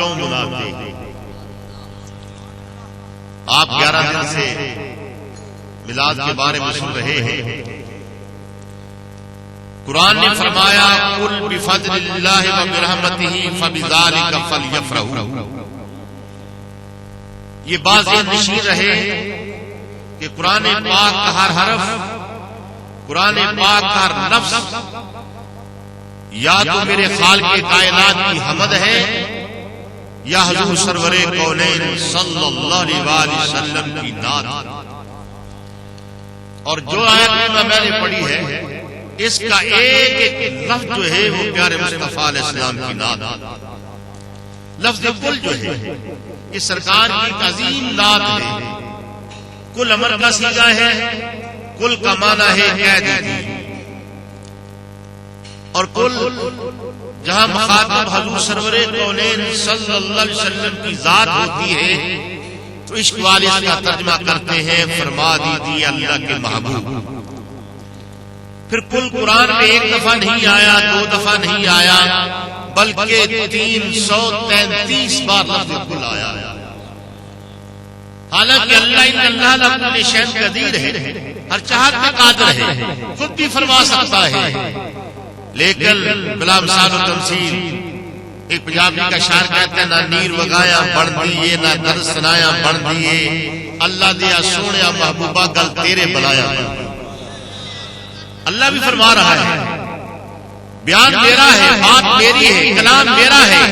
کیوں مناتے؟ آپ 11 دن سے میلاد کے بارے میں سن رہے ہیں. قرآن نے فرمایا قل بفضل اللہ وبرحمتہ فبذلک فلیفرحوا. یہ بات ذہن نشین رہے کہ قرآن پاک کا ہر حرف، قرآن پاک کا ہر لفظ یا تو میرے خالق کائنات کی حمد ہے یا حضور سرور کونین صلی اللہ علیہ وسلم کی نعت. اور جو آیت میں نے پڑھی ہے اس کا ایک ایک لفظ جو ہے وہ پیارے مصطفیٰ علیہ السلام کی نعت. لفظ کل جو ہے یہ سرکار کی ایک عظیم نعت ہے. کل امر کا صیغہ ہے، کل کا معنی ہے کہہ دیجیے، اور کل جہاں مخاطب حضور سرور کونین صلی اللہ علیہ وسلم کی ذات ہوتی ہے تو عشق والے اس کا ترجمہ کرتے ہیں فرما دیجیے اللہ کے محبوب. پھر کل قرآن میں ایک دفعہ نہیں آیا، 2 دفعہ نہیں آیا، بلکہ 333 بار لفظ کل آیا. حالانکہ اللہ لکل شیء قدیر ہے، ہر چاہت پہ قادر ہے، خود بھی فرما سکتا ہے. لیکن بلا مثال و تمثیل ایک پنجابی کا شاعر کہتا ہے نہ نیر وگایا بڑھ دیے نہ در سنایا بڑھ دیے، اللہ دیا سونے محبوبہ گل تیرے بلایا. اللہ بھی فرما رہا ہے بیان میرا ہے، بات میری ہے، کلام میرا ہے.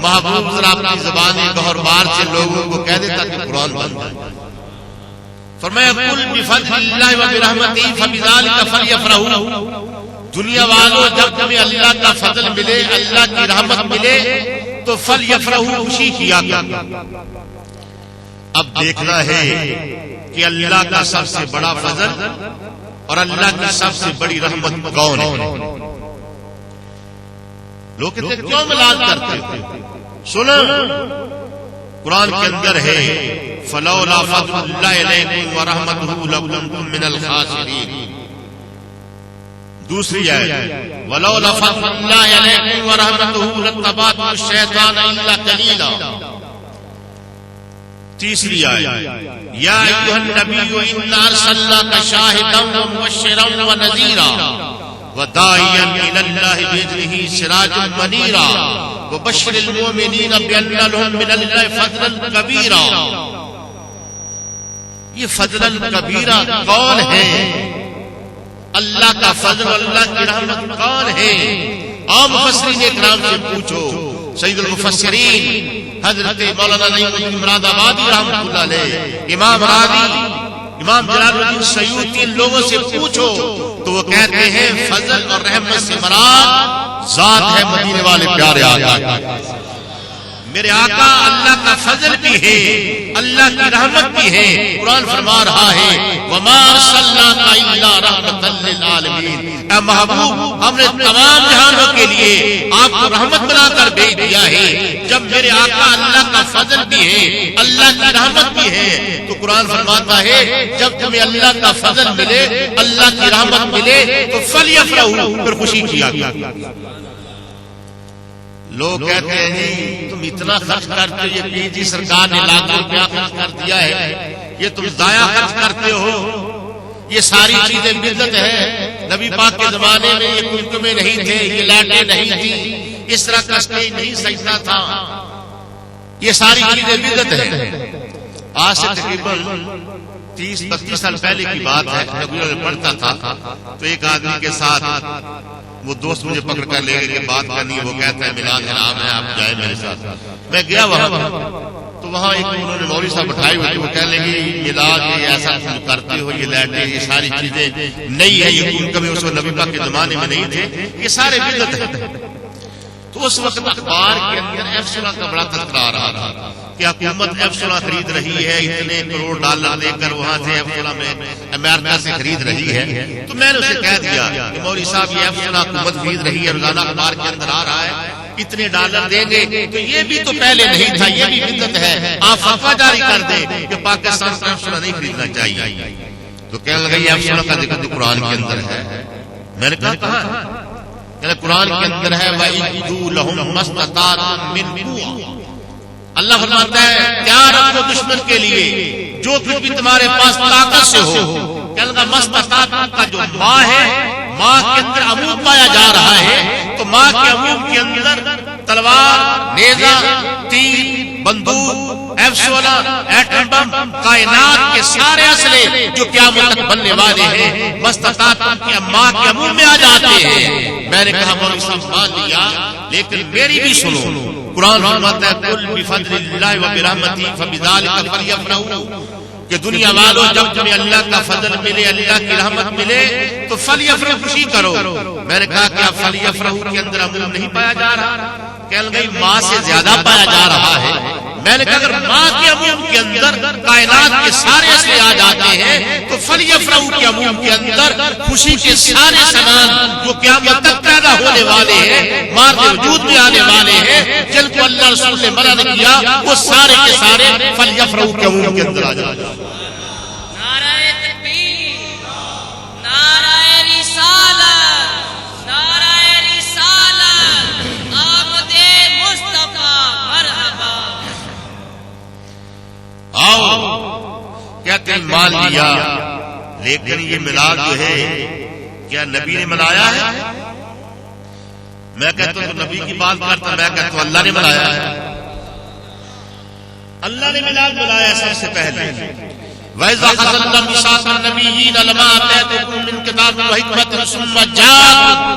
محبوب ذرا اپنی زبان گہر بار سے لوگوں کو کہہ دیتا کہ قرآن بن جائے. فرمایا قل بفضل اللہ وبرحمتہ فبذلک فلیفرحوا. دنیا والوں جب تمہیں اللہ کا فضل ملے، اللہ کی رحمت ملے تو فلیفرحوا، خوشی کیا کرو. اب دیکھنا ہے کہ اللہ کا سب سے بڑا فضل اور اللہ کی سب سے بڑی رحمت کون ہے. لوگ کہتے کیوں ملال کرتے ہو؟ سنو قرآن کے اندر ہے فلولا فضل اللہ علیکم ورحمتہ لکنتم من الخاسرین. دوسری آیت ولولا فضل اللہ علیکم ورحمتہ لاتبعتم الشیطان الا قلیلا. تیسری آیت یا ایھا النبی انا ارسلناک شاہدا ومبشرا ونذیرا وداعیا الی اللہ باذنہ سراجا منیرا وبشر المؤمنین بان لهم من اللہ فضلا کبیرا. یہ فضلا کبیرا کون ہے؟ اللہ کا فضل اللہ کی رحمت کون ہے؟ عام مفسرین اکرام سے پوچھو. سید المفسرین حضرت مولانا نعیم الدین مراد آبادی رحمۃ اللہ علیہ، امام راضی، امام جلال الدین سیوطی، ان لوگوں سے پوچھو تو وہ کہتے ہیں فضل اور رحمت سے مراد ذات ہے مدینے والے پیارے آقا. میرے آقا اللہ کا فضل بھی ہے، اللہ کی رحمت بھی ہے. قرآن فرما رہا ہے وما ارسلناک الا رحمۃ للعالمین. اے محبوب ہم نے تمام جہانوں کے لیے آپ کو رحمت بنا کر بھیج دیا ہے. جب میرے آقا اللہ کا فضل بھی ہے، اللہ کی رحمت بھی ہے، تو قرآن فرماتا ہے جب تمہیں اللہ کا فضل ملے، اللہ کی رحمت ملے تو فلیفرحوا، پھر خوشی کیا کرو. لوگ کہتے ہیں جی تم اتنا خرچ کرتے ہو، یہ پیر جی سرکار نے لاکھ روپیہ خرچ کر دیا ہے، یہ تم ضائع خرچ کرتے ہو، یہ ساری چیزیں بدعت ہے. نبی پاک کے زمانے میں یہ کنکمیں نہیں تھے، یہ لائٹیں نہیں تھی، اس طرح کا اسٹیج نہیں سجتا تھا، یہ ساری چیزیں بدعت ہے. آج سے تقریباً 30-32 سال پہلے کی بات ہے. جب میں پڑھتا تھا تو ایک آدمی کے ساتھ وہ دوست مجھے پکڑ کر لے گئے کہ بات کرنی ہے. وہ کہتا ہے میلاد حرام ہے، آپ جائیں میرے ساتھ. میں گیا وہاں تو وہاں ایک انہوں نے مولوی صاحب بٹھائے ہوئے تھے. وہ کہنے لگے میلاد یہ ایسا کرتے ہو، یہ لائٹیں یہ ساری چیزیں نہیں ہے، یہ کبھی اس وقت نبی پاک کے زمانے میں نہیں تھے، یہ سارے بدعت ہے. تو اس وقت اخبار کے اندر F16 کا بڑا خطرہ آ رہا تھا کہ حکومت F16 خرید رہی ہے، اتنے کروڑ ڈالر دے کر وہاں سے F16 میں امریکہ سے خرید رہی ہے. تو میں نے اسے کہہ دیا کہ مولوی صاحب یہ F16 حکومت خرید رہی ہے، روزانہ اخبار کے اندر آ رہا ہے، اتنے ڈالر دیں گے تو یہ بھی تو پہلے نہیں تھا، یہ بھی بدعت ہے. آپ فتویٰ جاری کر دیں کہ پاکستان سے F16 نہیں خریدنا چاہیے. تو کہنے لگا یہ F16 کا ذکر قرآن کے اندر ہے. میں نے کہا کہاں ہے؟ قرآن کے اندر ہے وَإِدُّوا لَهُم مَّا اسْتَطَعْتُم مِّن قُوَّةٍ اللہ فرماتا ہے تیار رکھو دشمن کے لیے جو کچھ بھی تمہارے پاس طاقت سے ہو. کہنے کا مستطاعت کا جو ماں ہے، ماں کے اندر عموم پایا جا رہا ہے، تو ماں کے عموم کے اندر تلوار، نیزہ، تیر، بندوق، F-16، ایٹم بم، کائنات کے سارے اسلحے جو قیامت تک بننے والے ہیں مستطاعت کی ماں کے عموم میں آ جاتے ہیں. میں نے کہا مولوی صاحب مان لیا، لیکن میری بھی سنو. قرآن فرماتا ہے قل بفضل اللہ وبرحمتہ فبذلک فلیفرحوا، کہ دنیا والوں جب تمہیں اللہ کا فضل ملے، اللہ کی رحمت ملے تو فلیفرحوا، خوشی کرو. میں نے کہا کیا فلیفرحوا کے اندر عموم نہیں پایا جا رہا؟ کہنے لگی ماں سے زیادہ پایا جا رہا ہے. میں نے کہا اگر ماں کے عموم کے اندر کائنات کے سارے اسلحے آ جاتے ہیں تو فلیفرحوا کے عموم کے اندر خوشی کے سارے سامان جو قیامت تک پیدا ہونے والے ہیں، ماں کے وجود میں آنے والے ہیں، جن کو اللہ رسول نے منع نہیں کیا، وہ سارے کے سارے فلیفرحوا کے عموم کے اندر آ جاتے ہیں. کہتے ہیں مان لیا، لیکن یہ میلاد جو ہے کیا نبی نے منایا ہے؟ میں کہتا ہوں نبی کی بات کرتا، میں کہتا ہوں اللہ نے منایا ہے. اللہ نے میلاد منایا سب سے پہلے. وَإِذَا أَخَذَ مِيثَاقَ النَّبِيِّينَ لَمَا آتَيْتُكُم مِّن كِتَابٍ وَحِكْمَةٍ ثُمَّ جَاءَكُمْ،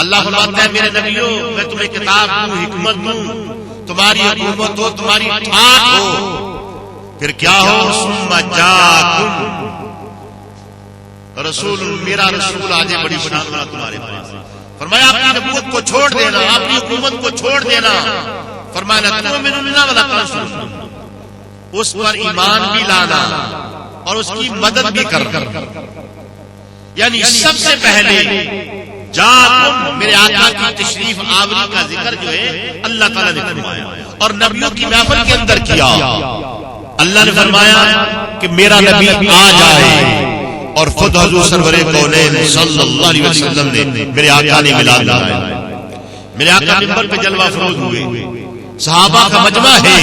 اللہ فرماتا ہے میرے نبیوں میں تمہیں کتاب دوں، حکمت دوں، تمہاری حکومت ہو، تمہاری ٹھاٹ ہو، پھر کیا ہو ثم جاءکم رسول، میرا رسول آجے بڑی شان والا تمہارے پاس. فرمایا اپنی نبوت کو چھوڑ دینا، اپنی حکومت کو چھوڑ دینا. فرمایا تؤمنون ولا تنصرون، اس پر ایمان بھی لانا اور اس کی مدد بھی کرنا. یعنی سب سے پہلے جاءکم میرے آقا کی تشریف آوری کا ذکر جو ہے اللہ تعالیٰ نے فرمایا اور نبیوں کی محفل کے اندر کیا. اللہ نے فرمایا کہ میرا نبی آ جائے، اور خود حضور سرور کونین صلی اللہ علیہ وسلم نے میرے آقا نے میلاد منایا. میرے آقا منبر پہ جلوہ افروز ہوئے، صحابہ کا مجمع ہے،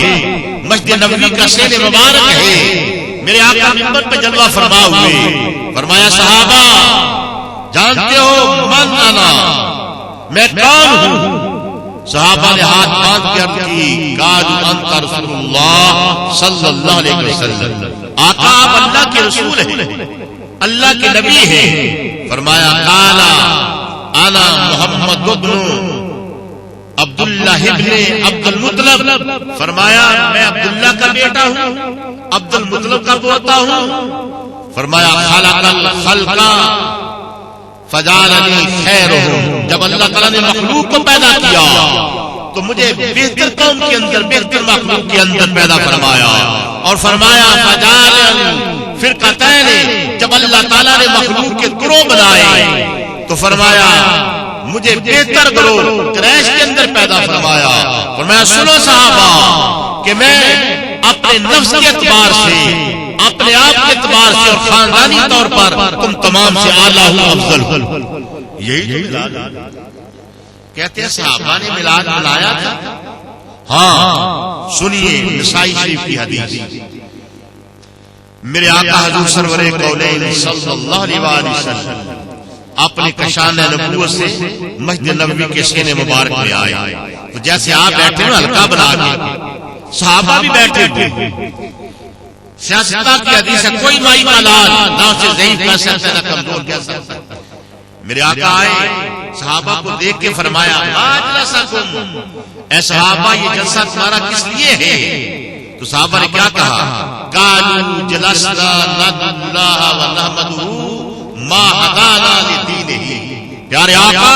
مسجد نبوی کا سین مبارک ہے. میرے آقا منبر پہ جلوہ فرما ہوئے، فرمایا صحابہ جانتے ہو من انا، میں کون ہوں؟ صحابہ نے ہاتھ باندھ کے عرض کی قالوا انت رسول اللہ صلی اللہ علیہ وسلم، آقا آپ اللہ کے رسول ہیں، اللہ کے نبی ہیں. فرمایا قال انا محمد بن عبداللہ ابن عبد المطلب، فرمایا میں عبداللہ کا بیٹا ہوں، عبد المطلب کا پوتا ہوں. فرمایا خلق الخلق فجعلنی خیرہم، جب اللہ تعالیٰ نے مخلوق کو پیدا کیا تو مجھے بہتر قوم کے اندر، بہتر مخلوق کے اندر پیدا فرمایا. اور فرمایا فجعلنی فرقتین، جب اللہ تعالیٰ نے مخلوق کے گروہ بنائے تو فرمایا مجھے بہتر گروہ قریش کے اندر پیدا فرمایا. فرمایا سنو صحابہ کہ میں اپنے نفس کے اعتبار سے، اپنے آپ کے اعتبار سے اور خاندانی طور پر تم تمام سے اعلیٰ ہوں، افضل ہوں. یہی میلاد کہتے ہیں صحابہ نے میلاد منایا تھا. ہاں سنیے نسائی شریف کی حدیث، میرے آقا حضور سرور کونین صلی اللہ علیہ وسلم اپنے کشان نبوت سے مسجد نبوی کے سینے مبارک میں آئے. تو جیسے آپ بیٹھے نا ہلکا بنا کے، صحابہ بھی بیٹھے ہوئے. سیاستہ کی حدیث ہے کوئی مائی کا لال نہ اسے ضعیف کہہ سکتا نہ کمزور کہہ سکتا. میرے آقا آئے، صحابہ کو دیکھ کے فرمایا ماجلسکم، اے صحابہ یہ جلسہ تمہارا کس لیے ہے؟ تو صحابہ نے کیا کہا؟ قالوا جلسنا ندعو اللہ ونحمدہ ما ہدانا لدینہ. پیارے آقا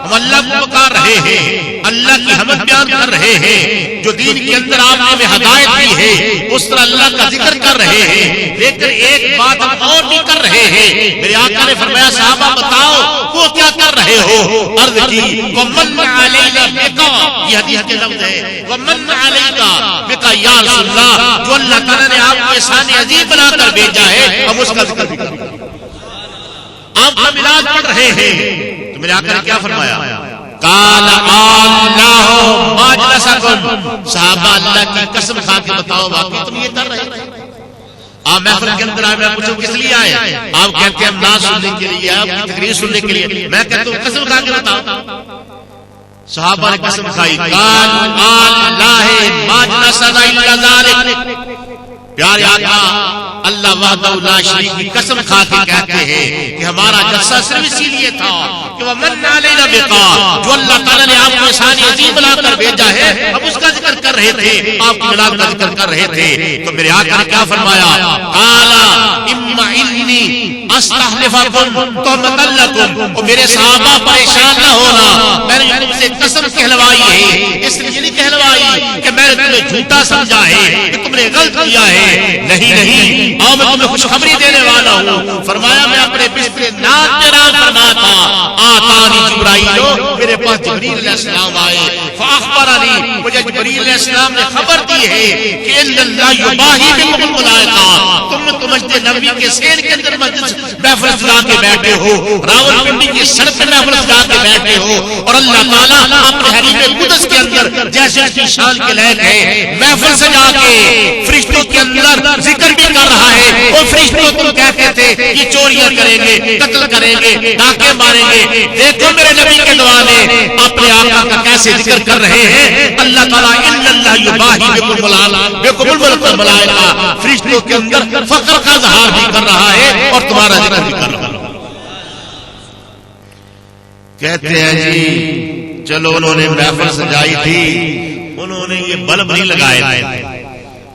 ہم اللہ کو پکار رہے ہیں، اللہ کی حمد بیان کر رہے ہیں، جو دین کے اندر آپ نے ہمیں ہدایت دی ہے اس طرح اللہ کا ذکر کر رہے ہیں. لیکن ایک بات ہم اور بھی کر رہے ہیں. میرے آقا نے فرمایا صحابہ بتاؤ وہ کیا کر رہے ہو؟ عرض کی ومن علینا بکا، یہ حدیث کے لفظ ہے، ومن علینا بکا یا رسول اللہ، جو اللہ تعالیٰ نے آپ کو احسان عظیم بنا کر بھیجا ہے ہم اس کا ذکر بھی کریں. آپ کا میلاد پڑھ رہے ہیں. تو میرے آقا نے کیا فرمایا؟ قال اللہ احدثکم، صحابہ اللہ کی قسم کھا کے بتاؤ واقعی تم یہ کر رہے تھے؟ آپ محفل کے اندر آئے، میں پوچھوں کس لیے آئے؟ آپ کہتے ہیں ہم نعت سننے کے لیے، آپ کی تقریر سننے کے لیے۔ میں کہتا ہوں قسم کھا کے بتاؤ۔ صحابہ نے قسم کھائی، قال اللہ ما جلسنا الا ذلک، پیارے آقا اللہ وحدہ لا شریک کی قسم کھا کے کہتے ہیں کہ ہمارا جلسہ صرف اسی لیے تھا کہ ومن علینا بقا، جو اللہ تعالیٰ نے آپ کو احسان عظیم بنا کر بھیجا ہے، اب اس کا ذکر کر رہے تھے، آپ کی ملاد کا ذکر کر رہے تھے۔ تو میرے آقا نے کیا فرمایا؟ قال اما انی استحلفکم تہمۃ لکم، اور میرے صحابہ پریشان نہ ہونا، میں نے تم سے قسم کہلوائی ہے، اس لیے نہیں کہلوائی کہ میں نے تمہیں جھوٹا سمجھا ہے کہ تم نے غلط کیا ہے، نہیں نہیں، اور میں تمہیں خوشخبری دینے والا ہوں۔ فرمایا میں اپنے بستر نعت میں نام فرما تھا، آتانی جبرائیل، میرے پاس جبریل علیہ السلام آئے، فاخبرنی، مجھے جبریل علیہ السلام نے خبر دی ہے کہ ان اللہ یباہی بکم الملائکہ، تم مسجد نبوی کے سین کے اندر محفل سجا کے بیٹھے ہو، راولپنڈی کی سڑک پہ محفل سجا کے بیٹھے ہو، اور اللہ تعالیٰ اپنے حریم قدس کے اندر جیسے اس کی شان کے لائق ہے محفل سجا کے فرشتوں کے اندر ذکر بھی کر رہا ہے۔ اور فرشتوں تم کہتے تھے یہ چوریاں کریں گے، قتل کریں گے، ڈاکے ماریں گے، دیکھو میرے نبی کے دیوانے اپنے آقا کا کیسے ذکر کر رہے ہیں۔ اللہ تعالیٰ ان اللہ یباہی بکم الملائکہ، فرشتوں کے اندر فخر کا اظہار بھی کر رہا ہے اور تمہارا ذکر بھی کر رہا ہے۔ کہتے ہیں جی چلو انہوں نے محفل سجائی تھی، انہوں نے یہ بلب نہیں لگائے تھے،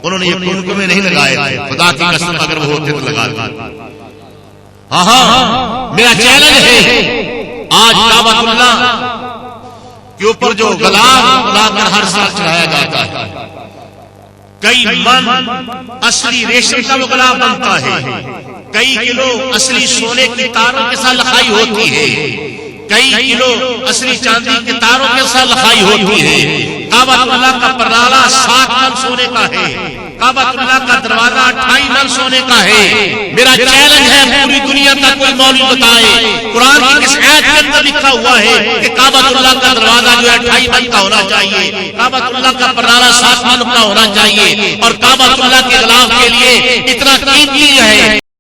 انہوں نے یہ کمکمے نہیں لگائے تھے، خدا کی قسم اگر وہ ہوتے تو لگا دیتے۔ ہاں میرا چیلنج ہے، آج کعبۃ اللہ کے اوپر جو غلام لا کر ہر سال چڑھایا جاتا ہے، کئی من اصلی ریشم کا وہ غلام بنتا ہے، کئی کلو اصلی سونے کی تاروں کے ساتھ لکھائی ہوتی ہے، کئی کلو اصلی چاندی کے تاروں کے ساتھ لکھائی ہوتی ہے۔ کعبۃ اللہ کا پرنالہ 7 من سونے کا ہے، کعبۃ اللہ کا دروازہ 28 من سونے کا ہے۔ میرا چیلنج ہے پوری دنیا کا کوئی مولوی بتائے قرآن کی کس آیت کے اندر لکھا ہوا ہے کہ کعبۃ اللہ کا دروازہ جو ہے 28 من کا ہونا چاہیے، کعبۃ اللہ کا پرنالہ 7 من کا ہونا چاہیے، اور کعبۃ اللہ کے غلاف کے لیے اتنا قیمتی ہے